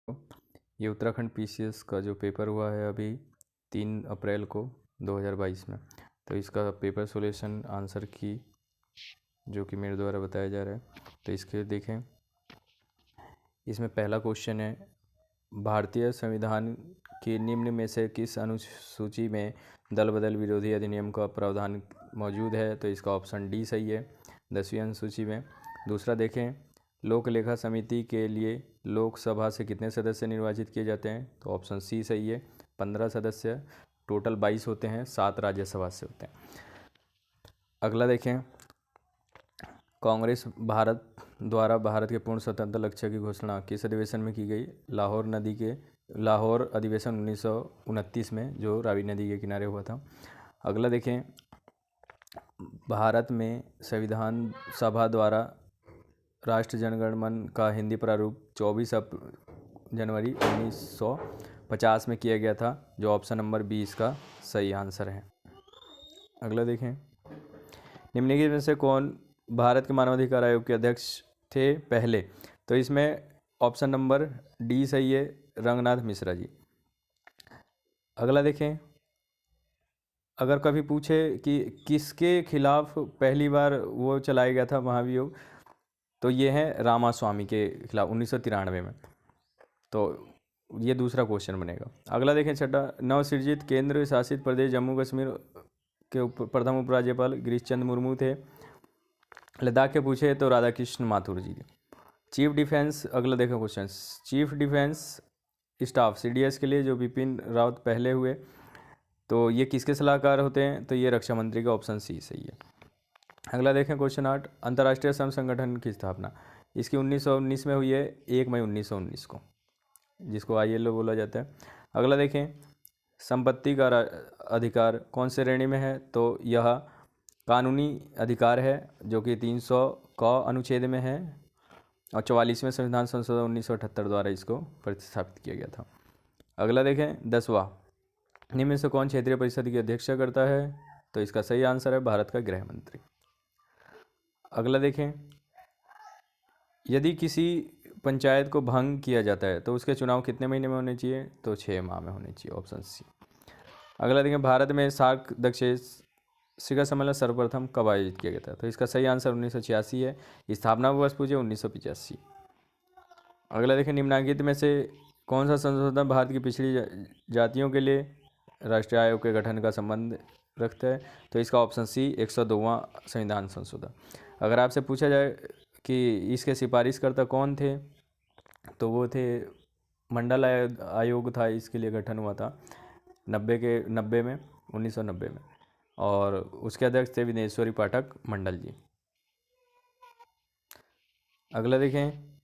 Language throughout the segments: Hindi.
ये उत्तराखंड पीसीएस का जो पेपर हुआ है अभी 3 अप्रैल को 2022 में, तो इसका पेपर सॉल्यूशन आंसर की जो कि मेरे द्वारा बताया जा रहा है, तो इसके देखें। इसमें पहला क्वेश्चन है, भारतीय संविधान की निम्न में से किस अनुसूची में दल बदल विरोधी अधिनियम का प्रावधान मौजूद है? तो इसका ऑप्शन डी सही है, 10वीं अनुसूची में। दूसरा देखें, लोक लेखा समिति के लिए लोकसभा से कितने सदस्य निर्वाचित किए जाते हैं? तो ऑप्शन सी सही है, 15 सदस्य, टोटल 22 होते हैं, 7 राज्यसभा से होते हैं। अगला देखें, कांग्रेस भारत द्वारा भारत के पूर्ण स्वतंत्र लक्ष्य की घोषणा किस अधिवेशन में की गई? लाहौर अधिवेशन 1929 में, जो रावी नदी के किनारे हुआ था। अगला देखें, भारत में संविधान सभा द्वारा राष्ट्र जनगण मन का हिंदी प्रारूप 24 जनवरी 1950 में किया गया था, जो ऑप्शन नंबर 20 का सही आंसर है। अगला देखें, निम्नलिखित में से कौन भारत के मानवाधिकार आयोग के अध्यक्ष थे पहले? तो इसमें ऑप्शन नंबर डी सही है, रंगनाथ मिश्रा जी। अगला देखें, अगर कभी पूछे कि किसके खिलाफ पहली बार वो चलाया गया था महाभियोग, तो ये है रामास्वामी के खिलाफ 1993 में। तो ये दूसरा क्वेश्चन बनेगा। अगला देखें, छठा, नवसृजित केंद्र शासित प्रदेश जम्मू कश्मीर के प्रथम उपराज्यपाल गिरीश चंद्र मुर्मू थे। लद्दाख के पूछे तो राधाकृष्ण माथुर जी। चीफ डिफेंस, अगला देखो question, chief defence staff CDS के लिए जो बिपिन रावत पहले हुए, तो ये किसके सलाहकार होते हैं? तो ये रक्षा मंत्री का, ऑप्शन सी सही है। अगला देखें क्वेश्चन 8, अंतर्राष्ट्रीय श्रम संगठन की स्थापना इसकी 1919 में हुई है, 1 मई 1919 को, जिसको ILO बोला जाता है। अगला देखें, संपत्ति का अधिकार कौन से श्रेणी में है? तो यह कानूनी अधिकार है, जो कि 300 क अनुच्छेद में है, और 44वें संविधान संशोधन 1978 द्वारा इसको प्रतिस्थापित किया गया था। अगला देखें, 10वां, निम्न में से कौन क्षेत्रीय परिषद की अध्यक्षता करता है? तो इसका सही आंसर है भारत का गृह मंत्री। अगला देखें, यदि किसी पंचायत को भंग किया जाता है तो उसके चुनाव कितने महीने में होने चाहिए? तो 6 माह में होने चाहिए, ऑप्शन सी। अगला देखें, भारत में सार्क दक्षिण शिखर सम्मेलन सर्वप्रथम कब आयोजित किया गया था? तो इसका सही आंसर 1986 है, स्थापना वर्ष पूछे 1985। अगला देखें, निम्नलिखित में से कौन सा संशोधन भारत की पिछड़ी जातियों के लिए राष्ट्रीय आयोग के गठन का संबंध रखता है? तो इसका ऑप्शन सी, 102वां संविधान संशोधन। अगर आपसे पूछा जाए कि इसके सिफारिशकर्ता कौन थे, तो वो थे मंडल आयोग था, इसके लिए गठन हुआ था 1990 में, और उसके अध्यक्ष थे विनेश्वरी पाठक मंडल जी। अगला देखें,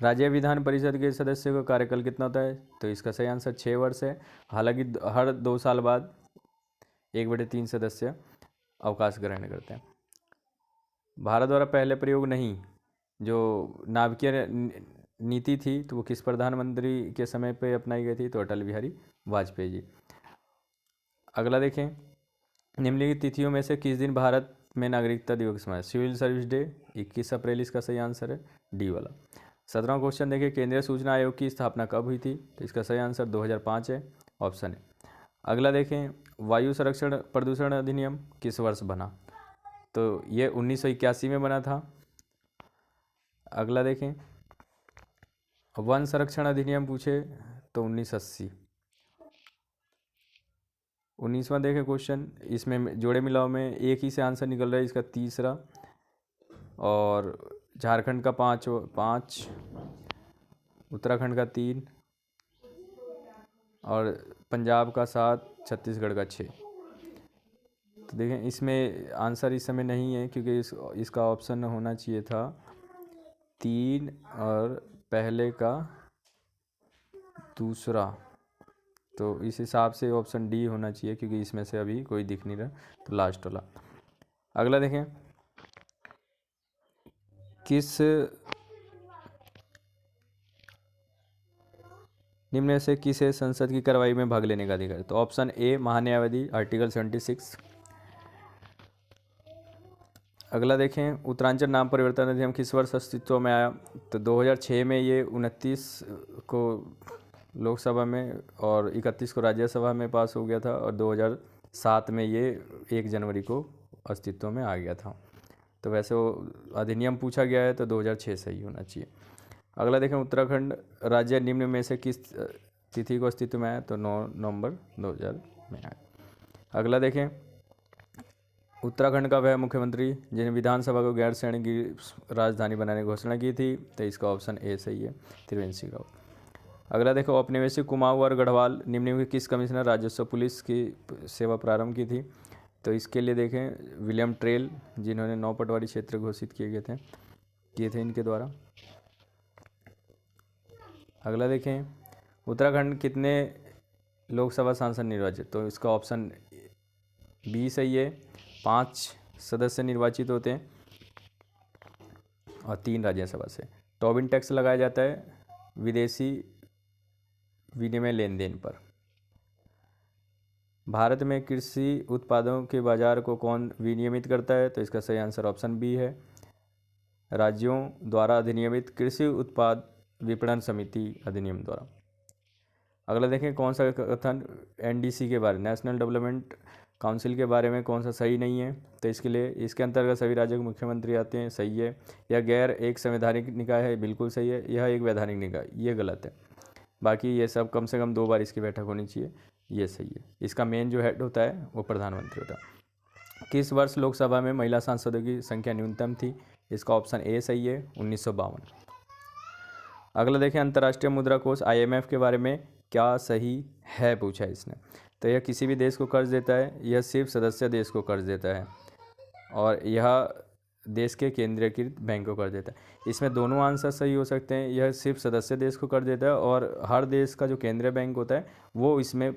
राज्य विधान परिषद के सदस्य का कार्यकाल कितना होता है? तो इसका सही आंसर 6 वर्ष है, हालांकि हर 2 साल बाद 1/3 सदस्य अवकाश ग्रहण करते हैं। भारत द्वारा पहले प्रयोग नहीं, जो नाभिकीय नीति थी, तो वो किस प्रधानमंत्री के समय पे अपनाई गई थी? तो अटल बिहारी वाजपेयी जी। अगला देखें, निम्नलिखित तिथियों में से किस दिन भारत में नागरिकता दिवस मनाया? सिविल सर्विस डे 21 अप्रैल इसका सही आंसर है, डी वाला। 17वां क्वेश्चन देखिए, केंद्रीय सूचना आयोग की स्थापना कब हुई थी? तो इसका सही आंसर 2005 है, ऑप्शन है। अगला देखें, वायु संरक्षण प्रदूषण अधिनियम किस वर्ष बना? तो ये 1981 में बना था। अगला देखें, वन संरक्षण अधिनियम पूछे तो 1980। 19वां देखें क्वेश्चन, इसमें जोड़े मिलाओ में एक ही से आंसर निकल रहा है, इसका तीसरा, और झारखंड का 5, उत्तराखंड का 3, और पंजाब का 7, छत्तीसगढ़ का 6। तो देखें, इसमें आंसर इस समय नहीं है, क्योंकि इसका ऑप्शन होना चाहिए था 3 और पहले का दूसरा, तो इस हिसाब से ऑप्शन डी होना चाहिए, क्योंकि इसमें से अभी कोई दिख नहीं रहा, तो लास्ट वाला। अगला देखें, किस निम्न में से किसे संसद की कार्रवाई में भाग लेने का अधिकार है? तो ऑप्शन ए, महान्यायवादी, आर्टिकल 76। अगला देखें, उत्तरांचल नाम परिवर्तन अधिनियम किस वर्ष अस्तित्व में आया? तो 2006 में ये 29 को लोकसभा में और 31 को राज्यसभा में पास हो गया था, और 2007 में ये 1 जनवरी को अस्तित्व में आ गया था। तो वैसे वो अधिनियम पूछा गया है तो 2006 सही होना चाहिए। अगला देखें, उत्तराखंड राज्य निम्न में से किस तिथि को अस्तित्व में आया? तो 9 नवंबर 2000 में आया। अगला देखें, उत्तराखंड का वह मुख्यमंत्री जिन्हें विधानसभा को गैर शरण की राजधानी बनाने की घोषणा की थी? तो इसका ऑप्शन ए सही है, त्रिवेंद्र सिंह रावत। अगला देखो, औपनिवेशिक कुमाऊं और गढ़वाल निम्नलिखित किस कमिश्नर राजस्व पुलिस की सेवा प्रारंभ की थी? तो इसके लिए देखें, विलियम ट्रेल, जिन्होंने 9 पटवारी क्षेत्र घोषित किए थे इनके द्वारा। अगला देखें, उत्तराखंड कितने लोकसभा सांसद निर्वाचित? तो इसका ऑप्शन बी सही है, 5 सदस्य निर्वाचित होते हैं और 3 राज्यसभा से। टोबिन टैक्स लगाया जाता है विदेशी विनिमय लेन देन पर। भारत में कृषि उत्पादों के बाजार को कौन विनियमित करता है? तो इसका सही आंसर ऑप्शन बी है, राज्यों द्वारा अधिनियमित कृषि उत्पाद विपणन समिति अधिनियम द्वारा। अगला देखें, कौन सा कथन एनडीसी के बारे, नेशनल डेवलपमेंट काउंसिल के बारे में कौन सा सही नहीं है? तो इसके लिए इसके अंतर्गत सभी राज्यों के मुख्यमंत्री आते हैं, सही है। यह गैर एक संवैधानिक निकाय है, बिल्कुल सही है। यह एक वैधानिक निकाय, ये गलत है। बाकी ये सब कम से कम 2 बार इसकी बैठक होनी चाहिए, ये सही है। इसका मेन जो हेड होता है वो प्रधानमंत्री होता है। किस वर्ष लोकसभा में महिला सांसदों की संख्या न्यूनतम थी? इसका ऑप्शन ए सही है, 1952। अगला देखें, अंतर्राष्ट्रीय मुद्रा कोष IMF के बारे में क्या सही है पूछा है इसने। तो यह किसी भी देश को कर्ज देता है, यह सिर्फ सदस्य देश को कर्ज देता है, और यह देश के केंद्रीकृत बैंक को कर्ज देता है। इसमें दोनों आंसर सही हो सकते हैं, यह सिर्फ सदस्य देश को कर्ज देता है, और हर देश का जो केंद्रीय बैंक होता है वो इसमें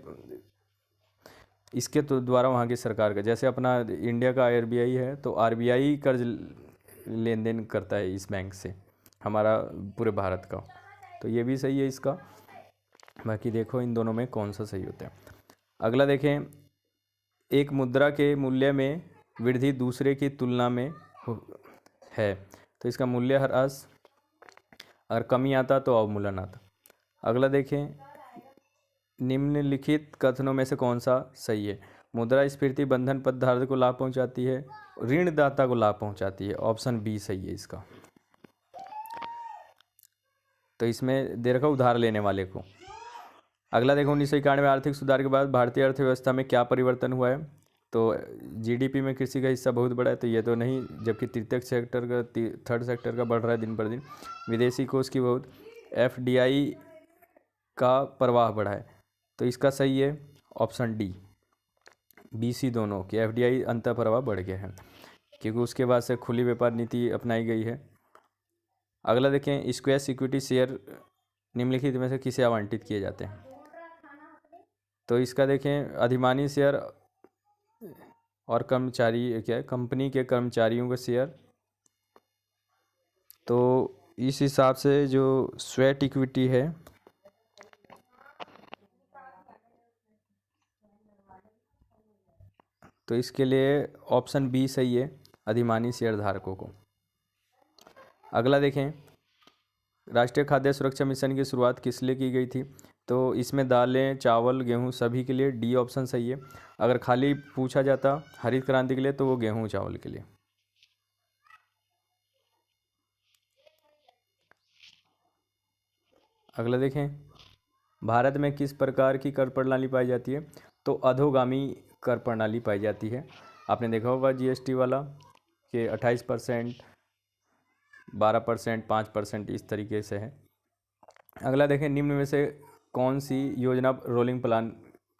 इसके तो द्वारा वहाँ की सरकार का, जैसे अपना इंडिया का RBI है तो RBI कर्ज लेन देन करता है इस बैंक से, हमारा पूरे भारत का। तो ये भी सही है इसका। बाकी देखो इन दोनों में कौन सा सही होता है। अगला देखें, एक मुद्रा के मूल्य में वृद्धि दूसरे की तुलना में है, तो इसका मूल्य ह्रास, अगर कमी आता तो अवमूल्यन आता। अगला देखें, निम्नलिखित कथनों में से कौन सा सही है? मुद्रास्फीति बंधन पदधारक को लाभ पहुंचाती है, ऋणदाता को लाभ पहुंचाती है। ऑप्शन बी सही है इसका। तो इसमें दे रखा उधार लेने वाले को। अगला देखो, 1991 आर्थिक सुधार के बाद भारतीय अर्थव्यवस्था में क्या परिवर्तन हुआ है? तो GDP में कृषि का हिस्सा बहुत बड़ा है, तो ये तो नहीं, जबकि तृतीय सेक्टर का, थर्ड सेक्टर का बढ़ रहा है दिन पर दिन। विदेशी कोष की बहुत, FDI का प्रवाह बढ़ा है, तो इसका सही है ऑप्शन डी, BC दोनों की FDI अंतर प्रवाह बढ़ गया है, क्योंकि उसके बाद से खुली व्यापार नीति अपनाई गई है। अगला देखें, स्क्वैश इक्विटी शेयर निम्नलिखित में से किसे आवंटित किए जाते हैं? तो इसका देखें, अधिमानी शेयर और कर्मचारी, क्या है, कंपनी के कर्मचारियों के शेयर। तो इस हिसाब से जो स्वेट इक्विटी है, तो इसके लिए ऑप्शन बी सही है, अधिमानी शेयर धारकों को। अगला देखें, राष्ट्रीय खाद्य सुरक्षा मिशन की शुरुआत किस लिए की गई थी? तो इसमें दालें, चावल, गेहूं सभी के लिए डी ऑप्शन सही है। अगर खाली पूछा जाता हरित क्रांति के लिए तो वो गेहूं चावल के लिए। अगला देखें, भारत में किस प्रकार की कर प्रणाली पाई जाती है? तो अधोगामी कर प्रणाली पाई जाती है। आपने देखा होगा GST वाला कि 28%, 12%, 5% इस तरीके से है। अगला देखें, निम्न में से कौन सी योजना रोलिंग प्लान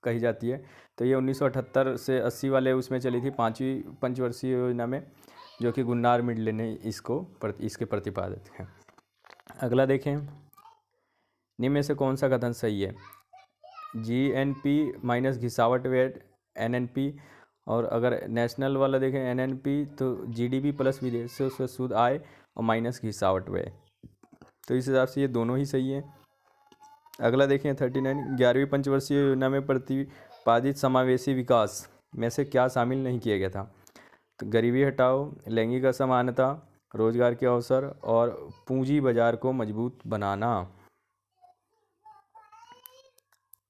कही जाती है? तो ये 1978 से 80 वाले उसमें चली थी, 5वीं पंचवर्षीय योजना में, जो कि गुन्नार मिडले ने इसके प्रतिपादित हैं। अगला देखें, निम्न में से कौन सा कथन सही है? GNP माइनस घिसावट व्यय NNP, और अगर नेशनल वाला देखें NNP तो GDP प्लस विदेशों से शुद्ध आय और माइनस घिसावट व्यय। तो इस हिसाब से ये दोनों ही सही है। अगला देखें 39, 11वीं पंचवर्षीय योजना में प्रतिपादित समावेशी विकास में से क्या शामिल नहीं किया गया था? तो गरीबी हटाओ, लैंगिक असमानता, रोजगार के अवसर और पूंजी बाजार को मजबूत बनाना।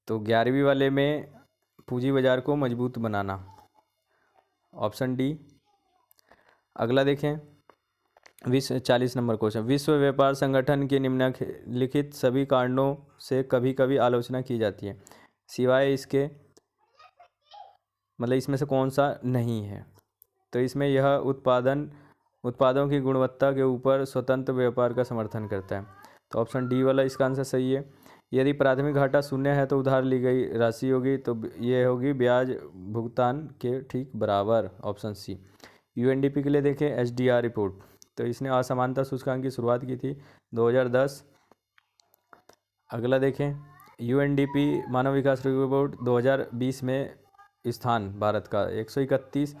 तो 11वीं वाले में पूंजी बाजार को मजबूत बनाना, ऑप्शन डी। अगला देखें, 40 नंबर क्वेश्चन, विश्व व्यापार संगठन के निम्नलिखित सभी कारणों से कभी कभी आलोचना की जाती है, सिवाय इसके, मतलब इसमें से कौन सा नहीं है। तो इसमें यह उत्पादों की गुणवत्ता के ऊपर स्वतंत्र व्यापार का समर्थन करता है। तो ऑप्शन डी वाला इसका आंसर सही है। यदि प्राथमिक घाटा शून्य है तो उधार ली गई राशि होगी, तो ये होगी ब्याज भुगतान के ठीक बराबर, ऑप्शन सी। यूएनडीपी के लिए देखें एचडीआर रिपोर्ट, तो इसने असमानता सूचकांक की शुरुआत की थी 2010। अगला देखें, यूएनडीपी मानव विकास रिपोर्ट 2020 में स्थान भारत का 131,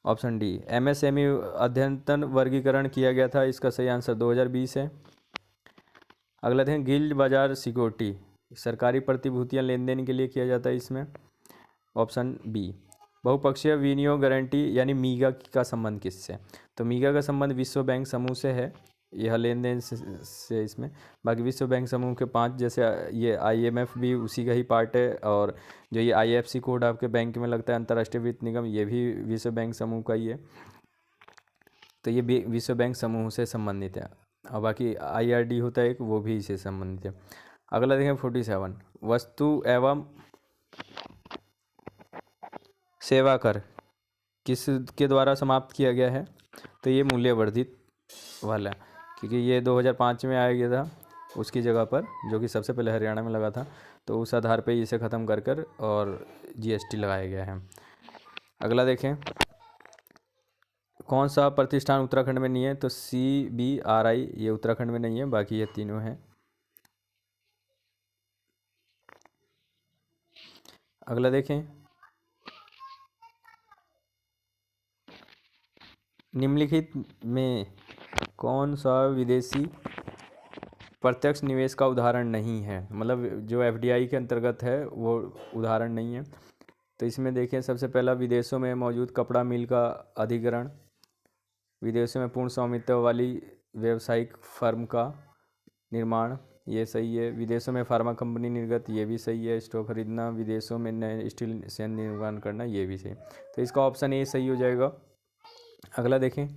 ऑप्शन डी। एमएसएमई अध्ययन वर्गीकरण किया गया था, इसका सही आंसर 2020 है। अगला देखें, गिल्ड बाजार सिक्योरिटी, सरकारी प्रतिभूतियां लेन देन के लिए किया जाता है इसमें, ऑप्शन बी। बहुपक्षीय विनियोग गारंटी यानी मीगा का संबंध किससे? तो मीगा का संबंध विश्व बैंक समूह से है, यह लेन देन से इसमें। बाकी विश्व बैंक समूह के 5, जैसे ये आईएमएफ भी उसी का ही पार्ट है, और जो ये आईएफसी कोड आपके बैंक में लगता है, अंतर्राष्ट्रीय वित्त निगम, ये भी विश्व बैंक समूह का ही है। तो ये भी विश्व बैंक समूह से संबंधित है, और बाकी आईआरडी होता है एक, वो भी इससे संबंधित है। अगला देखें 47, वस्तु एवं सेवा कर किसके द्वारा समाप्त किया गया है? तो ये मूल्यवर्धित वाला, क्योंकि ये 2005 में आया गया था उसकी जगह पर, जो कि सबसे पहले हरियाणा में लगा था, तो उस आधार पे इसे ख़त्म कर कर और जीएसटी लगाया गया है। अगला देखें, कौन सा प्रतिष्ठान उत्तराखंड में नहीं है? तो CBRI ये उत्तराखंड में नहीं है, बाकी ये तीनों हैं। अगला देखें, निम्नलिखित में कौन सा विदेशी प्रत्यक्ष निवेश का उदाहरण नहीं है, मतलब जो एफडीआई के अंतर्गत है वो उदाहरण नहीं है। तो इसमें देखें, सबसे पहला विदेशों में मौजूद कपड़ा मिल का अधिग्रहण, विदेशों में पूर्ण स्वामित्व वाली व्यावसायिक फर्म का निर्माण, ये सही है। विदेशों में फार्मा कंपनी निर्गत, ये भी सही है। स्टॉक खरीदना, विदेशों में नए स्टील संयंत्र निर्माण करना, ये भी सही। तो इसका ऑप्शन ए सही हो जाएगा। अगला देखें,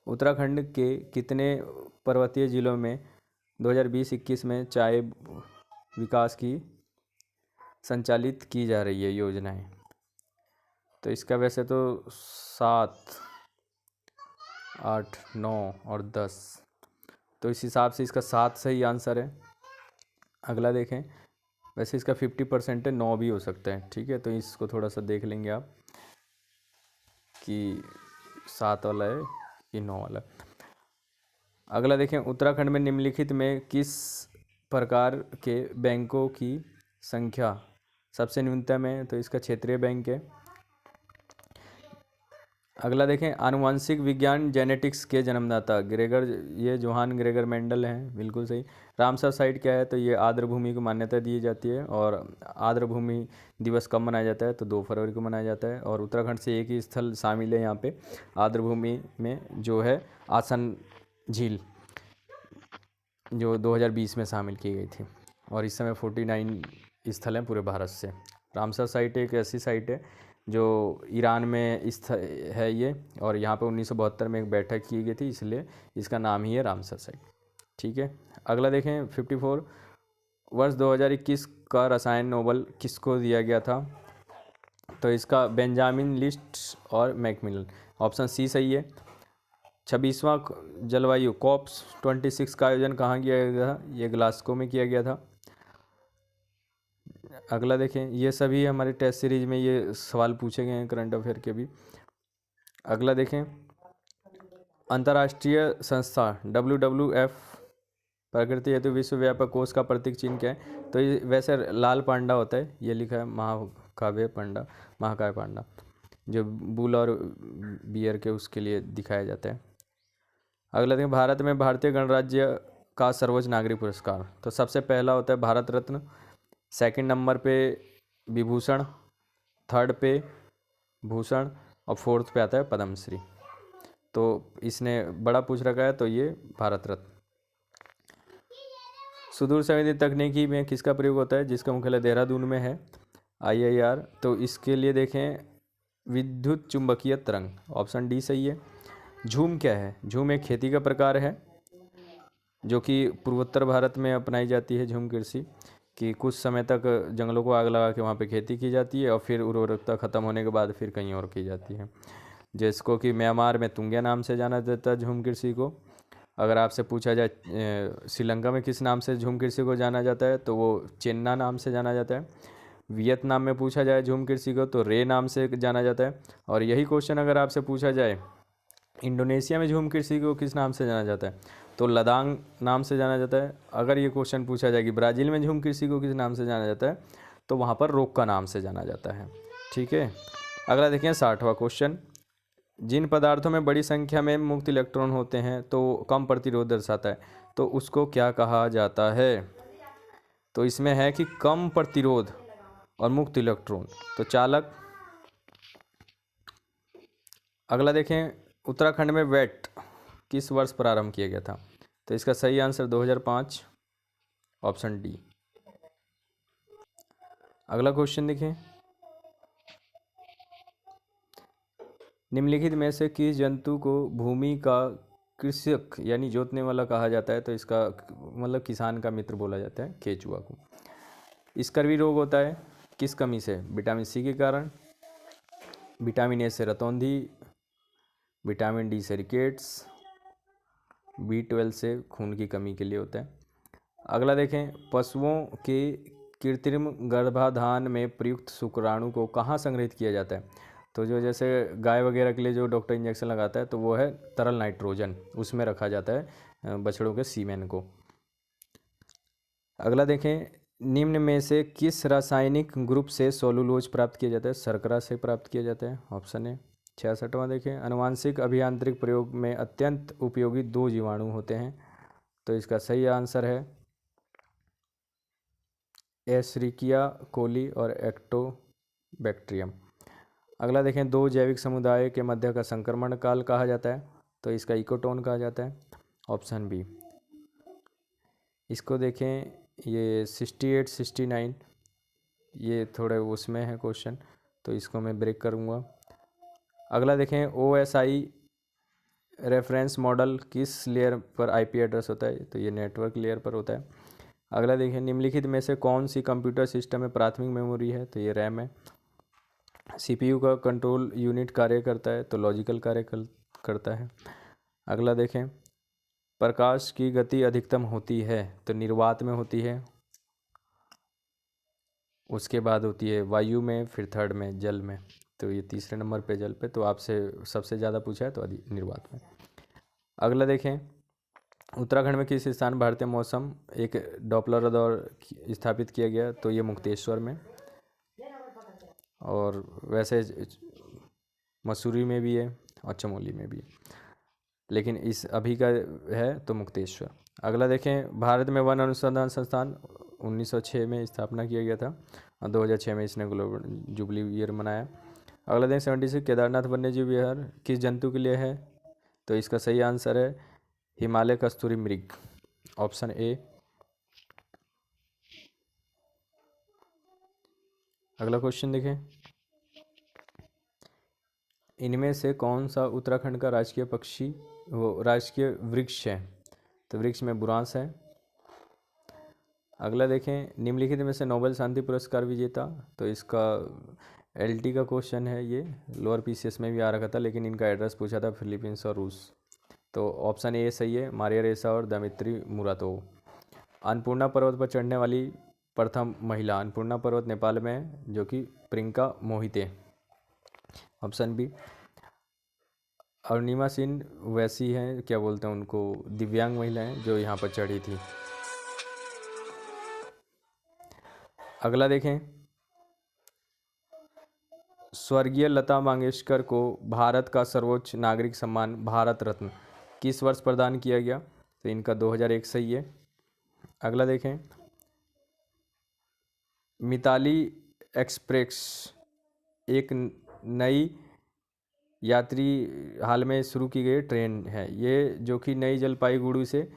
उत्तराखंड के कितने पर्वतीय जिलों में 2020-21 में चाय विकास की संचालित की जा रही है योजनाएं? तो इसका वैसे तो 7, 8, 9 और 10, तो इस हिसाब से इसका 7 सही आंसर है। अगला देखें, वैसे इसका 50% है, 9 भी हो सकता है, ठीक है। तो इसको थोड़ा सा देख लेंगे आप कि 7 वाला है कि 9 वाला। अगला देखें, उत्तराखंड में निम्नलिखित में किस प्रकार के बैंकों की संख्या सबसे न्यूनतम है? तो इसका क्षेत्रीय बैंक है। अगला देखें, आनुवंशिक विज्ञान जेनेटिक्स के जन्मदाता ग्रेगर, ये जोहान ग्रेगर मेंडल हैं, बिल्कुल सही। रामसर साइट क्या है? तो ये आर्द्र भूमि को मान्यता दी जाती है, और आर्द्र भूमि दिवस कब मनाया जाता है? तो 2 फरवरी को मनाया जाता है। और उत्तराखंड से एक ही स्थल शामिल है यहाँ पे आर्द्र भूमि में, जो है आसन झील, जो 2020 में शामिल की गई थी, और इस समय 49 स्थल हैं पूरे भारत से। रामसर साइट एक ऐसी साइट है जो ईरान में है ये, और यहाँ पे 1972 में एक बैठक की गई थी, इसलिए इसका नाम ही है रामसर साइट, ठीक है। अगला देखें 54, वर्ष 2021 का रसायन नोबेल किसको दिया गया था? तो इसका बेंजामिन लिस्ट और मैकमिलन, ऑप्शन सी सही है। 26वां जलवायु कॉप्स 26 का आयोजन कहाँ किया गया था? ये ग्लासगो में किया गया था। अगला देखें, ये सभी हमारे टेस्ट सीरीज में ये सवाल पूछे गए हैं करंट अफेयर के भी। अगला देखें, अंतर्राष्ट्रीय संस्था WWF प्रकृति हेतु विश्वव्यापक कोष का प्रतीक चिन्ह क्या है? तो ये वैसे लाल पांडा होता है, ये लिखा है महाकाव्य पांडा, जो बुल और बियर के उसके लिए दिखाया जाता है। अगला देखें, भारत में भारतीय गणराज्य का सर्वोच्च नागरिक पुरस्कार, तो सबसे पहला होता है भारत रत्न, सेकंड नंबर पे विभूषण, थर्ड पे भूषण, और फोर्थ पे आता है पद्मश्री। तो इसने बड़ा पूछ रखा है, तो ये भारत रत्न। सुदूर संवेदी तकनीकी में किसका प्रयोग होता है, जिसका मुख्यालय देहरादून में है, IIR। तो इसके लिए देखें विद्युत चुंबकीय तरंग, ऑप्शन डी सही है। झूम क्या है, झूम एक खेती का प्रकार है जो कि पूर्वोत्तर भारत में अपनाई जाती है। झूम कृषि कि कुछ समय तक जंगलों को आग लगा के वहाँ पे खेती की जाती है और फिर उर्वरकता ख़त्म होने के बाद फिर कहीं और की जाती है, जिसको कि म्यांमार में तुंगिया नाम से जाना जाता है झूम कृषि को। अगर आपसे पूछा जाए श्रीलंका में किस नाम से झूम कृषि को जाना जाता है, तो वो चेन्ना नाम से जाना जाता है। वियतनाम में पूछा जाए झूम कृषि को तो रे नाम से जाना जाता है। और यही क्वेश्चन अगर आपसे पूछा जाए इंडोनेशिया में झूम कृषि को किस नाम से जाना जाता है, तो लदांग नाम से जाना जाता है। अगर ये क्वेश्चन पूछा जाए कि ब्राज़ील में झूम कृषि को किस नाम से जाना जाता है, तो वहाँ पर रोक्का नाम से जाना जाता है। ठीक है, अगला देखें 60वां क्वेश्चन। जिन पदार्थों में बड़ी संख्या में मुक्त इलेक्ट्रॉन होते हैं तो कम प्रतिरोध दर्शाता है, तो उसको क्या कहा जाता है। तो इसमें है कि कम प्रतिरोध और मुक्त इलेक्ट्रॉन, तो चालक। अगला देखें उत्तराखंड में वेट किस वर्ष प्रारंभ किया गया था, तो इसका सही आंसर 2005, ऑप्शन डी। अगला क्वेश्चन देखें, निम्नलिखित में से किस जंतु को भूमि का कृषक यानी जोतने वाला कहा जाता है, तो इसका मतलब किसान का मित्र बोला जाता है केचुआ को। स्कर्वी रोग होता है किस कमी से, विटामिन सी के कारण, विटामिन ए से रतौंधी, विटामिन डी से रिकेट्स, B12 से खून की कमी के लिए होता है। अगला देखें, पशुओं के कृत्रिम गर्भाधान में प्रयुक्त शुक्राणु को कहाँ संग्रहित किया जाता है, तो जो जैसे गाय वगैरह के लिए जो डॉक्टर इंजेक्शन लगाता है तो वो है तरल नाइट्रोजन, उसमें रखा जाता है बछड़ों के सीमेन को। अगला देखें, निम्न में से किस रासायनिक ग्रुप से सोलुलोज प्राप्त किया जाता है, शर्करा से प्राप्त किया जाता है, ऑप्शन ए। 66वां देखें, अनुवांशिक अभियांत्रिक प्रयोग में अत्यंत उपयोगी 2 जीवाणु होते हैं, तो इसका सही आंसर है एशरिकिया कोली और एक्टोबैक्टीरियम। अगला देखें, 2 जैविक समुदाय के मध्य का संक्रमण काल कहा जाता है, तो इसका इकोटोन कहा जाता है, ऑप्शन बी। इसको देखें, ये 68 69 ये थोड़े उसमें है क्वेश्चन, तो इसको मैं ब्रेक करूँगा। अगला देखें, OSI रेफरेंस मॉडल किस लेयर पर IP एड्रेस होता है, तो ये नेटवर्क लेयर पर होता है। अगला देखें, निम्नलिखित में से कौन सी कंप्यूटर सिस्टम में प्राथमिक मेमोरी है, तो ये रैम है। CPU का कंट्रोल यूनिट कार्य करता है, तो लॉजिकल कार्य करता है। अगला देखें, प्रकाश की गति अधिकतम होती है, तो निर्वात में होती है, उसके बाद होती है वायु में, फिर थर्ड में जल में, तो ये तीसरे नंबर पे जल पे, तो आपसे सबसे ज़्यादा पूछा है तो निर्वात में। अगला देखें, उत्तराखंड में किस स्थान भारतीय मौसम एक डॉपलर रडार स्थापित किया गया, तो ये मुक्तेश्वर में, और वैसे मसूरी में भी है और चमोली में भी है, लेकिन इस अभी का है तो मुक्तेश्वर। अगला देखें, भारत में वन अनुसंधान संस्थान 1906 में स्थापना किया गया था और 2006 में इसने ग्लोबल जुबली ईयर मनाया। अगला देखें, 76 केदारनाथ वन्यजीव विहार किस जंतु के लिए है, तो इसका सही आंसर है हिमालय कस्तूरी मृग, ऑप्शन ए। अगला क्वेश्चन देखें, इनमें से कौन सा उत्तराखंड का राजकीय पक्षी वो राजकीय वृक्ष है, तो वृक्ष में बुरांस है। अगला देखें, निम्नलिखित में से नोबेल शांति पुरस्कार विजेता, तो इसका LT का क्वेश्चन है, ये लोअर PCS में भी आ रखा था, लेकिन इनका एड्रेस पूछा था फिलीपींस और रूस, तो ऑप्शन ए सही है, मारिया रेसा और दमित्री मुरातोव। अन्नपूर्णा पर्वत पर चढ़ने वाली प्रथम महिला, अन्नपूर्णा पर्वत नेपाल में है, जो कि प्रियंका मोहिते, ऑप्शन बी। अरुणिमा सिंह वैसी हैं, क्या बोलते हैं उनको, दिव्यांग महिलाएं जो यहाँ पर चढ़ी थी। अगला देखें, स्वर्गीय लता मंगेशकर को भारत का सर्वोच्च नागरिक सम्मान भारत रत्न किस वर्ष प्रदान किया गया, तो इनका 2001 सही है। अगला देखें, मिताली एक्सप्रेस एक नई यात्री हाल में शुरू की गई ट्रेन है ये, जो कि नई जलपाईगुड़ी से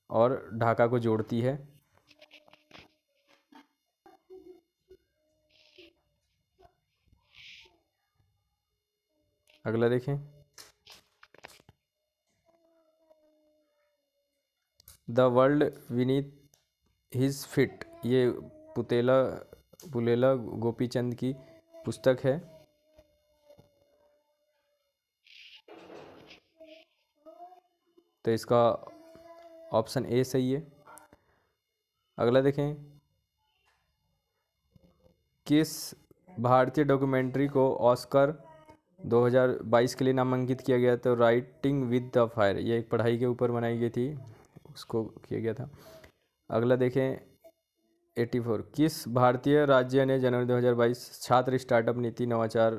और ढाका को जोड़ती है। अगला देखें, the world Vineeth his fit, ये पुलेला गोपीचंद की पुस्तक है। तो इसका ऑप्शन ए सही है। अगला देखें, किस भारतीय डॉक्यूमेंट्री को ऑस्कर 2022 के लिए नामांकित किया गया? तो राइटिंग विद द फायर, ये एक पढ़ाई के ऊपर बनाई गई थी, उसको किया गया था। अगला देखें 84, किस भारतीय राज्य ने जनवरी 2022 छात्र स्टार्टअप नीति नवाचार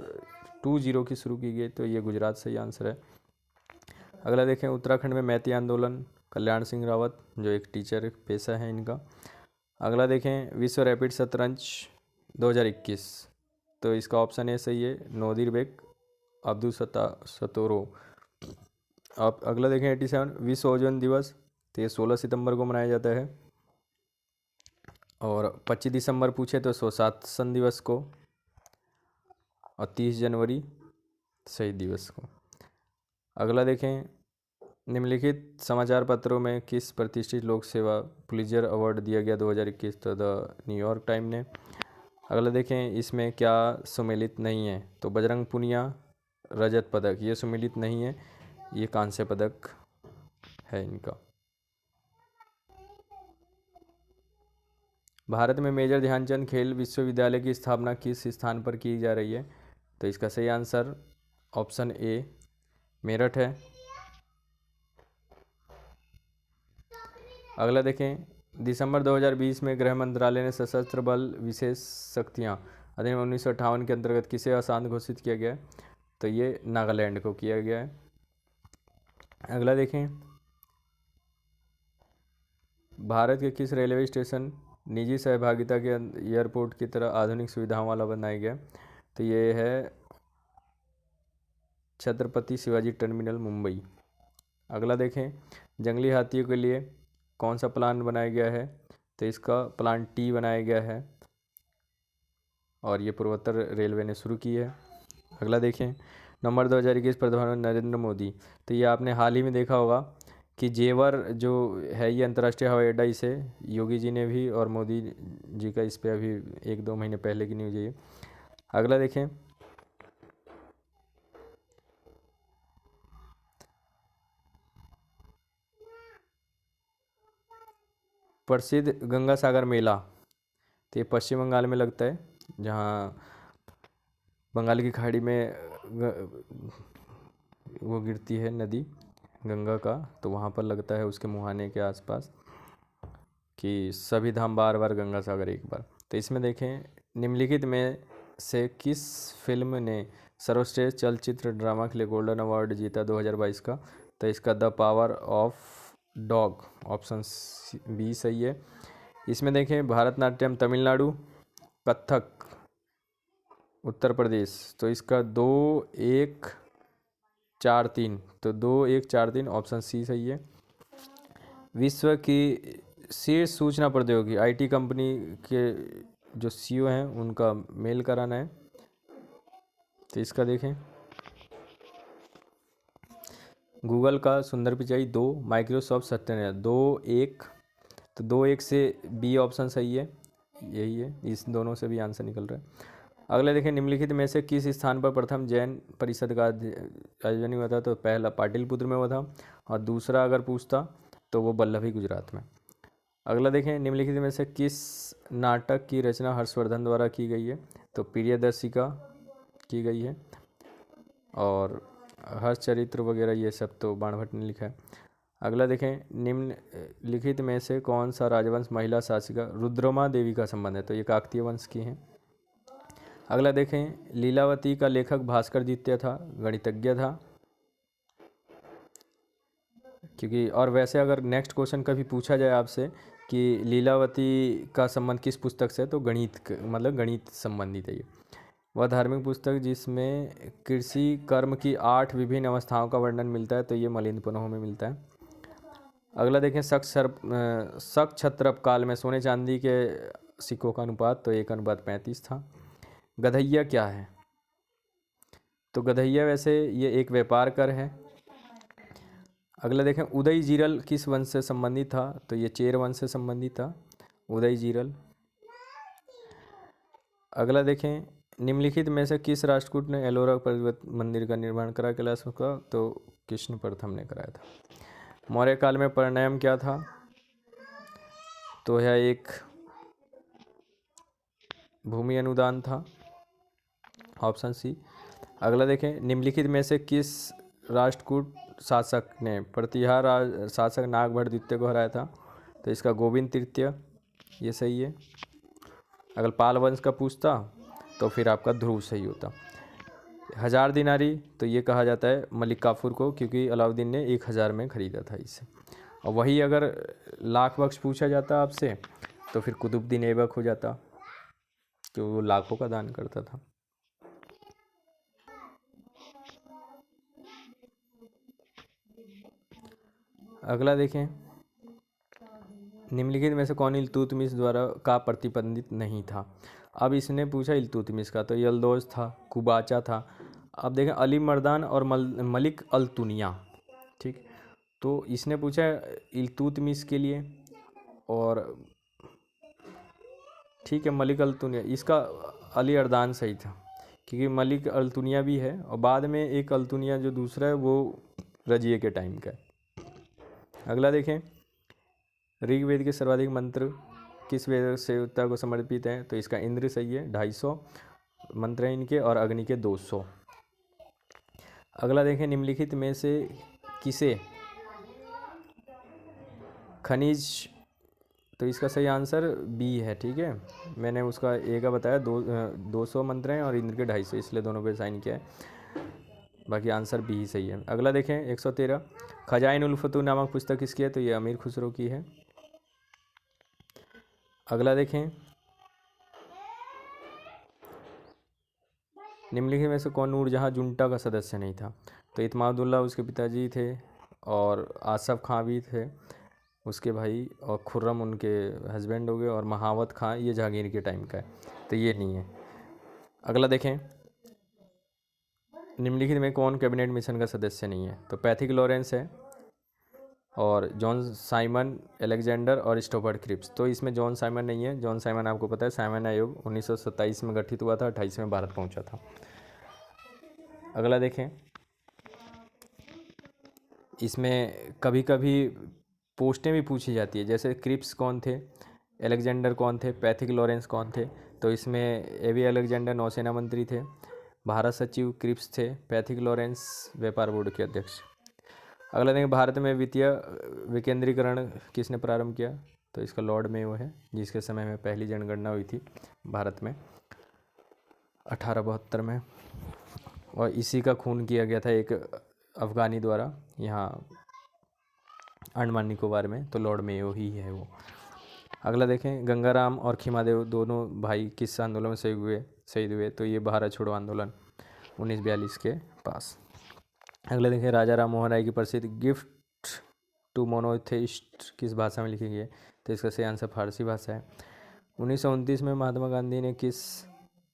2.0 की शुरू की गई? तो ये गुजरात सही आंसर है। अगला देखें, उत्तराखंड में मैती आंदोलन, कल्याण सिंह रावत जो एक टीचर पेशा है इनका। अगला देखें, विश्व रैपिड शतरंज 2021, तो इसका ऑप्शन ए सही है, नोदिर बेग अब्दुल सतोरो। अब अगला देखें 87, विश्व ओजोन दिवस, तो ये 16 सितंबर को मनाया जाता है। और 25 दिसंबर पूछे तो सुशासन दिवस को, और 30 जनवरी शहीद दिवस को। अगला देखें, निम्नलिखित समाचार पत्रों में किस प्रतिष्ठित लोक सेवा पुलित्जर अवार्ड दिया गया 2021? तो द न्यूयॉर्क टाइम ने। अगला देखें, इसमें क्या सुमेलित नहीं है? तो बजरंग पुनिया रजत पदक, ये सुमेलित नहीं है, ये कांस्य पदक है इनका। भारत में मेजर ध्यानचंद खेल विश्वविद्यालय की स्थापना किस स्थान पर की जा रही है? तो इसका सही आंसर ऑप्शन ए मेरठ है। अगला देखें, दिसंबर 2020 में गृह मंत्रालय ने सशस्त्र बल विशेष शक्तियाँ अधिनियम 1958 के अंतर्गत किसे अशांत घोषित किया गया है? तो ये नागालैंड को किया गया है। अगला देखें, भारत के किस रेलवे स्टेशन निजी सहभागिता के एयरपोर्ट की तरह आधुनिक सुविधाओं वाला बनाया गया? तो ये है छत्रपति शिवाजी टर्मिनल मुंबई। अगला देखें, जंगली हाथियों के लिए कौन सा प्लान बनाया गया है? तो इसका प्लान टी बनाया गया है, और ये पूर्वोत्तर रेलवे ने शुरू की है। अगला देखें, नवंबर 2021 प्रधानमंत्री नरेंद्र मोदी, तो ये आपने हाल ही में देखा होगा कि जेवर जो है ये अंतर्राष्ट्रीय हवाई अड्डा, इसे योगी जी ने भी और मोदी जी का इस पर अभी 1-2 महीने पहले की न्यूज़ है ये। अगला देखें, प्रसिद्ध गंगा सागर मेला, तो ये पश्चिम बंगाल में लगता है, जहाँ बंगाल की खाड़ी में वो गिरती है नदी गंगा का, तो वहाँ पर लगता है उसके मुहाने के आसपास, कि सभी धाम बार बार गंगा सागर एक बार। तो इसमें देखें, निम्नलिखित में से किस फिल्म ने सर्वश्रेष्ठ चलचित्र ड्रामा के लिए गोल्डन अवार्ड जीता 2022 का? तो इसका the power of dog, option B सही है। इसमें देखें, भारतनाट्यम तमिलनाडु, कथक उत्तर प्रदेश, तो इसका 2-1-4-3, तो 2-1-4-3 ऑप्शन सी सही है। विश्व की शीर्ष सूचना प्रौद्योगिकी आईटी कंपनी के जो सीईओ हैं उनका मेल कराना है, तो इसका देखें, गूगल का सुंदर पिचाई 2, माइक्रोसॉफ्ट सत्यानारायण 2-1, तो 2-1 से बी ऑप्शन सही है, यही है, इस दोनों से भी आंसर निकल रहा है। अगले देखें, निम्नलिखित में से किस स्थान पर प्रथम जैन परिषद का आयोजन हुआ था? तो पहला पाटलिपुत्र में हुआ था, और दूसरा अगर पूछता तो वो बल्लभी गुजरात में। अगला देखें, निम्नलिखित में से किस नाटक की रचना हर्षवर्धन द्वारा की गई है? तो प्रियदर्शिका की गई है, और हर्ष चरित्र वगैरह ये सब तो बाणभट्ट ने लिखा है। अगला देखें, निम्नलिखित में से कौन सा राजवंश महिला शासिका रुद्रमा देवी का संबंध है? तो ये काकतीय वंश की हैं। अगला देखें, लीलावती का लेखक भास्कर द्वितीय था, गणितज्ञ था, क्योंकि और वैसे अगर नेक्स्ट क्वेश्चन कभी पूछा जाए आपसे कि लीलावती का संबंध किस पुस्तक से, तो गणित मतलब गणित संबंधित है ये। वह धार्मिक पुस्तक जिसमें कृषि कर्म की 8 विभिन्न अवस्थाओं का वर्णन मिलता है, तो ये मिलिंद पुनः में मिलता है। अगला देखें, शक क्षत्रप काल में सोने चांदी के सिक्कों का अनुपात, तो 1:35 था। गधैया क्या है? तो गधैया वैसे ये एक व्यापार कर है। अगला देखें, उदय जीरल किस वंश से संबंधित था? तो ये चेर वंश से संबंधित था, उदय जीरल। अगला देखें, निम्नलिखित में से किस राष्ट्रकूट ने एलोरा पर्वत मंदिर का निर्माण करा कैलाश का? तो कृष्ण प्रथम ने कराया था। मौर्य काल में प्राणायाम क्या था? तो यह एक भूमि अनुदान था, ऑप्शन सी। अगला देखें, निम्नलिखित में से किस राष्ट्रकूट शासक ने प्रतिहार शासक नागभट्ट द्वितीय को हराया था? तो इसका गोविंद तृतीय, ये सही है। अगर पाल वंश का पूछता तो फिर आपका ध्रुव सही होता। 1000 दिनारी, तो ये कहा जाता है मलिक काफूर को, क्योंकि अलाउद्दीन ने 1000 में ख़रीदा था इसे। और वही अगर लाख बख्श पूछा जाता आपसे तो फिर कुतुबुद्दीन ऐबक हो जाता, क्योंकि वो लाखों का दान करता था। अगला देखें, निम्नलिखित में से कौन इल्तुतमिश द्वारा का प्रतिबंधित नहीं था? अब इसने पूछा इल्तुतमिश का, तो यल्दौज था, कुबाचा था। अब देखें, अली मर्दान और मलिक अल्तुनिया, ठीक। तो इसने पूछा इल्तुतमिश के लिए, और ठीक है मलिक अल्तुनिया, इसका अली अर्दान सही था, क्योंकि मलिक अल्तुनिया भी है और बाद में एक अल्तुनिया जो दूसरा है वो रजिए के टाइम का है। अगला देखें, ऋग्वेद के सर्वाधिक मंत्र किस वेद देवता को समर्पित हैं? तो इसका इंद्र सही है, 250 मंत्र हैं इनके, और अग्नि के 200। अगला देखें, निम्नलिखित में से किसे खनिज, तो इसका सही आंसर बी है, ठीक है। मैंने उसका ए का बताया, 200 मंत्र हैं और इंद्र के 250, इसलिए दोनों पे साइन किया है, बाकी आंसर बी ही सही है। अगला देखें, 113, खजाइन उल फतूह नामक पुस्तक किसकी है? तो ये अमीर खुसरो की है। अगला देखें, निम्नलिखित में से कौन नूरजहां जुंटा का सदस्य नहीं था? तो इत्मादुल्लाह उसके पिताजी थे, और आसफ खां भी थे उसके भाई, और खुर्रम उनके हस्बैंड हो गए, और महावत खां ये जहांगीर के टाइम का है, तो ये नहीं है। अगला देखें, निम्नलिखित में कौन कैबिनेट मिशन का सदस्य नहीं है? तो पैथिक लॉरेंस है, और जॉन साइमन, एलेक्जेंडर और स्टोफर्ड क्रिप्स। तो इसमें जॉन साइमन नहीं है। जॉन साइमन आपको पता है साइमन आयोग 1927 में गठित हुआ था, 28 में भारत पहुंचा था। अगला देखें, इसमें कभी कभी पोस्टें भी पूछी जाती है, जैसे क्रिप्स कौन थे, एलेक्जेंडर कौन थे, पैथिक लॉरेंस कौन थे? तो इसमें एवी अलेक्जेंडर नौसेना मंत्री थे, भारत सचिव क्रिप्स थे, पैथिक लॉरेंस व्यापार बोर्ड के अध्यक्ष। अगला देखें, भारत में वित्तीय विकेंद्रीकरण किसने प्रारंभ किया? तो इसका लॉर्ड मेयो है, जिसके समय में पहली जनगणना हुई थी भारत में 1872 में, और इसी का खून किया गया था एक अफगानी द्वारा यहाँ अंडमान निकोबार में, तो लॉर्ड मेयो ही है वो। अगला देखें, गंगाराम और खीमादेव दोनों भाई किस आंदोलन में शहीद हुए? तो ये भारत छोड़ो आंदोलन 1942 के पास। अगला देखें, राजा राम मोहन राय की प्रसिद्ध गिफ्ट टू मोनोथेइस्ट किस भाषा में लिखी गई है? तो इसका सही आंसर फारसी भाषा है। 1929 में महात्मा गांधी ने किस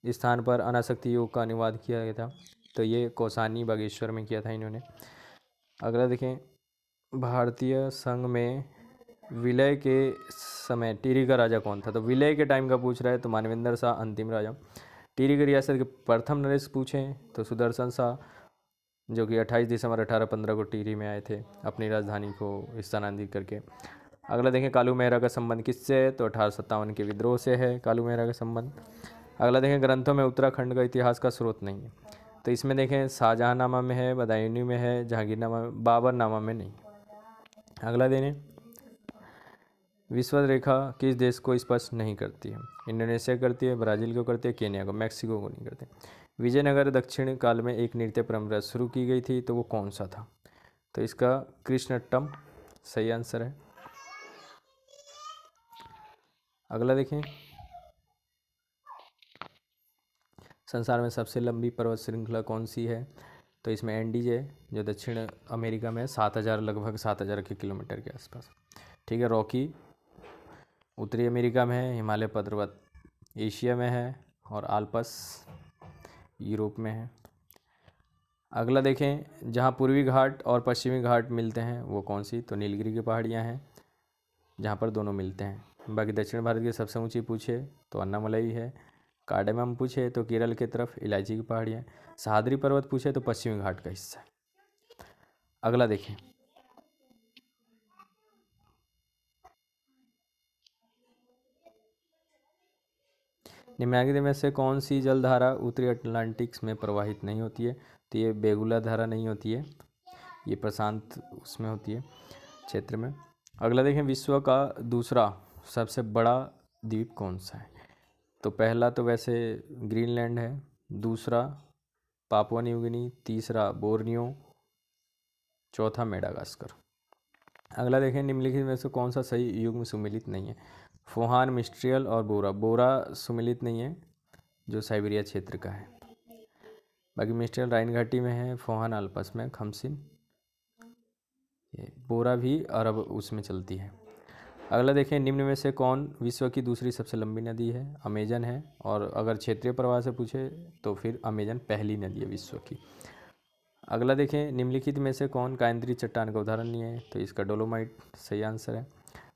स्थान पर अनासक्ति योग का अनुवाद किया गया था? तो ये कौसानी बागेश्वर में किया था इन्होंने। अगला देखें, भारतीय संघ में विलय के समय टिहरी का राजा कौन था? तो विलय के टाइम का पूछ रहा है, तो मानवेंद्र शाह अंतिम राजा। टिहरी की रियासत के प्रथम नरेश पूछें तो सुदर्शन शाह, जो कि 28 दिसंबर 1815 को टिहरी में आए थे अपनी राजधानी को स्थानांतरित करके। अगला देखें, कालू मेहरा का संबंध किससे है? तो 1857 के विद्रोह से है कालू मेहरा का संबंध। अगला देखें, ग्रंथों में उत्तराखंड का इतिहास का स्रोत नहीं है। तो इसमें देखें, शाहजहाँनामा में है, बदायूनी में है, जहांगीरनामा में, बाबरनामा में नहीं। अगला देखें, विश्व रेखा किस देश को स्पर्श नहीं करती है? इंडोनेशिया करती है, ब्राज़ील को करती है, केन्या को, मैक्सिको को नहीं करते। विजयनगर दक्षिण काल में एक नृत्य परंपरा शुरू की गई थी, तो वो कौन सा था? तो इसका कृष्णट्टम सही आंसर है। अगला देखें, संसार में सबसे लंबी पर्वत श्रृंखला कौन सी है? तो इसमें एंडीज है जो दक्षिण अमेरिका में 7,000 लगभग 7,000 के किलोमीटर के आसपास। ठीक है। रॉकी उत्तरी अमेरिका में है, हिमालय पर्वत एशिया में है और आल्प्स यूरोप में है। अगला देखें, जहाँ पूर्वी घाट और पश्चिमी घाट मिलते हैं वो कौन सी? तो नीलगिरी की पहाड़ियाँ हैं जहाँ पर दोनों मिलते हैं। बाकी दक्षिण भारत की सबसे ऊंची पूछे तो अन्नामलई है। कार्डेमम पूछे तो केरल की तरफ इलायची की पहाड़ियाँ। सह्याद्री पर्वत पूछे तो पश्चिमी घाट का हिस्सा है। अगला देखें, निम्नलिखित में से कौन सी जलधारा उत्तरी अटलांटिक में प्रवाहित नहीं होती है? तो ये बेगुला धारा नहीं होती है, ये प्रशांत उसमें होती है क्षेत्र में। अगला देखें, विश्व का दूसरा सबसे बड़ा द्वीप कौन सा है? तो पहला तो वैसे ग्रीनलैंड है, दूसरा पापुआ न्यू गिनी, तीसरा बोर्नियो, चौथा मेडागास्कर। अगला देखें, निम्नलिखित में से कौन सा सही युग्म सुमेलित नहीं है? फुहान, मिस्ट्रियल और बोरा। बोरा सुमेलित नहीं है जो साइबेरिया क्षेत्र का है। बाकी मिस्ट्रियल राइन घाटी में है, फुहान आल्प्स में, खमसिन, ये बोरा भी अरब उसमें चलती है। अगला देखें, निम्न में से कौन विश्व की दूसरी सबसे लंबी नदी है? अमेजन है, और अगर क्षेत्रीय प्रवाह से पूछे तो फिर अमेजन पहली नदी है विश्व की। अगला देखें, निम्नलिखित में से कौन कायंत्री चट्टान का उदाहरण नहीं है? तो इसका डोलोमाइट सही आंसर है।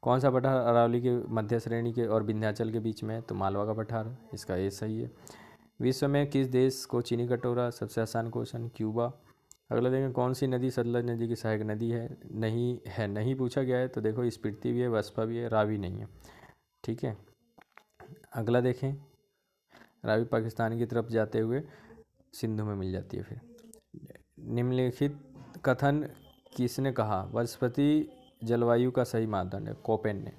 कौन सा पठार अरावली के मध्य श्रेणी के और विंध्याचल के बीच में है? तो मालवा का पठार, इसका ए सही है। विश्व में किस देश को चीनी कटोरा? सबसे आसान क्वेश्चन, क्यूबा। अगला देखें, कौन सी नदी सतलज नदी की सहायक नदी है? नहीं पूछा गया है, तो देखो स्पीति भी है, बसपा भी है, रावी नहीं है। ठीक है। अगला देखें, रावी पाकिस्तान की तरफ जाते हुए सिंधु में मिल जाती है। फिर निम्नलिखित कथन किसने कहा? वनस्पति जलवायु का सही मानदंड है, कोपेन ने।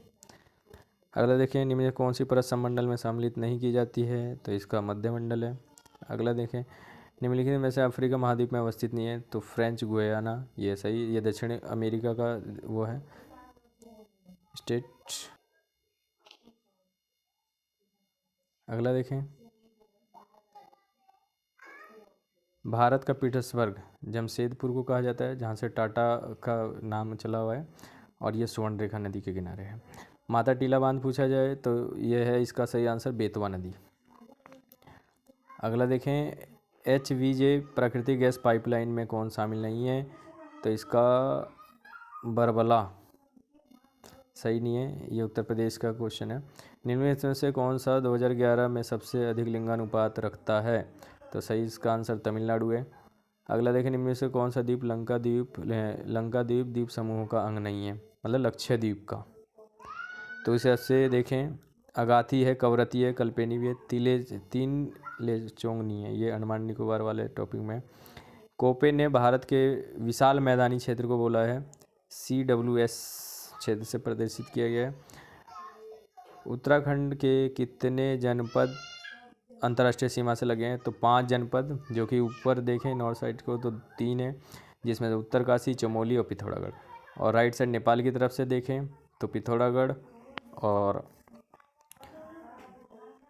अगला देखें, निम्न में कौन सी परत सममंडल में सम्मिलित नहीं की जाती है? तो इसका मध्यमंडल है। अगला देखें, निम्नलिखित में से अफ्रीका महाद्वीप में अवस्थित नहीं है? तो फ्रेंच गुयाना, ये सही, ये दक्षिण अमेरिका का वो है स्टेट। अगला देखें, भारत का पीटर्सबर्ग जमशेदपुर को कहा जाता है, जहाँ से टाटा का नाम चला हुआ है, और ये सुवर्ण रेखा नदी के किनारे है। माता टीला बांध पूछा जाए तो ये है इसका सही आंसर, बेतवा नदी। अगला देखें, HVJ प्राकृतिक गैस पाइपलाइन में कौन शामिल नहीं है? तो इसका बरबला सही नहीं है, ये उत्तर प्रदेश का क्वेश्चन है। निम्नलिखित में से कौन सा 2011 में सबसे अधिक लिंगानुपात रखता है? तो सही इसका आंसर तमिलनाडु है। अगला देखें, निम्न में से कौन सा द्वीप लंका द्वीप द्वीप समूह का अंग नहीं है, मतलब लक्षय द्वीप का? तो इसे से देखें, अगाथी है, कवरती है, कल्पेनी भी है, तीन लेचोंगनी है, ये अंडमान निकोबार वाले टॉपिक में। कोपे ने भारत के विशाल मैदानी क्षेत्र को बोला है CWS क्षेत्र से प्रदर्शित किया गया है। उत्तराखंड के कितने जनपद अंतर्राष्ट्रीय सीमा से लगे हैं? तो 5 जनपद, जो कि ऊपर देखें नॉर्थ साइड को तो 3 है, जिसमें उत्तरकाशी, चमोली और पिथौरागढ़। और राइट साइड नेपाल की तरफ से देखें तो पिथौरागढ़ और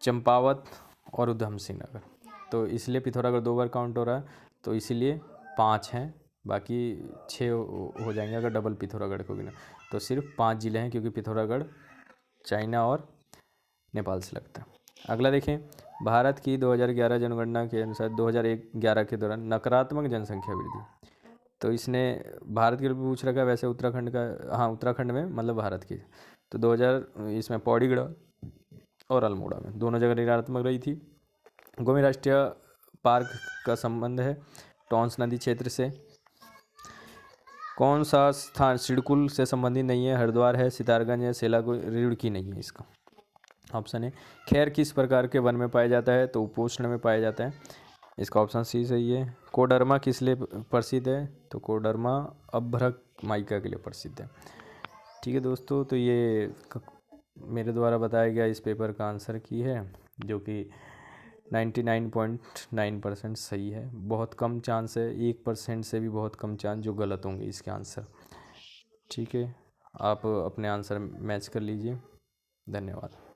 चंपावत और उधम सिंह नगर। तो इसलिए पिथौरागढ़ 2 बार काउंट हो रहा है, तो इसीलिए 5 हैं, बाकी 6 हो जाएंगे अगर डबल पिथौरागढ़ को गिना। तो सिर्फ 5 जिले हैं, क्योंकि पिथौरागढ़ चाइना और नेपाल से लगता है। अगला देखें, भारत की 2011 जनगणना के अनुसार 2011 के दौरान नकारात्मक जनसंख्या वृद्धि, तो इसने भारत के लिए पूछ रखा है, वैसे उत्तराखंड का, हाँ उत्तराखंड में मतलब भारत की। तो 2000 इसमें पौड़ीगढ़ और अल्मोड़ा में दोनों जगह ऋणात्मक रही थी। गोमी राष्ट्रीय पार्क का संबंध है टॉन्स नदी क्षेत्र से। कौन सा स्थान सिडकुल से संबंधित नहीं है? हरिद्वार है, सितारगंज है, सेलाकुई, रुड़की नहीं है इसका। ऑप्शन है। खैर किस प्रकार के वन में पाया जाता है? तो उपोष्ण में पाया जाता है, इसका ऑप्शन सी सही है। कोडरमा किस लिए प्रसिद्ध है? तो कोडरमा अभ्रक माइका के लिए प्रसिद्ध है। ठीक है दोस्तों, तो ये मेरे द्वारा बताया गया इस पेपर का आंसर की है, जो कि 99.9% सही है। बहुत कम चांस है, 1% से भी बहुत कम चांस जो गलत होंगे इसके आंसर। ठीक है, आप अपने आंसर मैच कर लीजिए। धन्यवाद।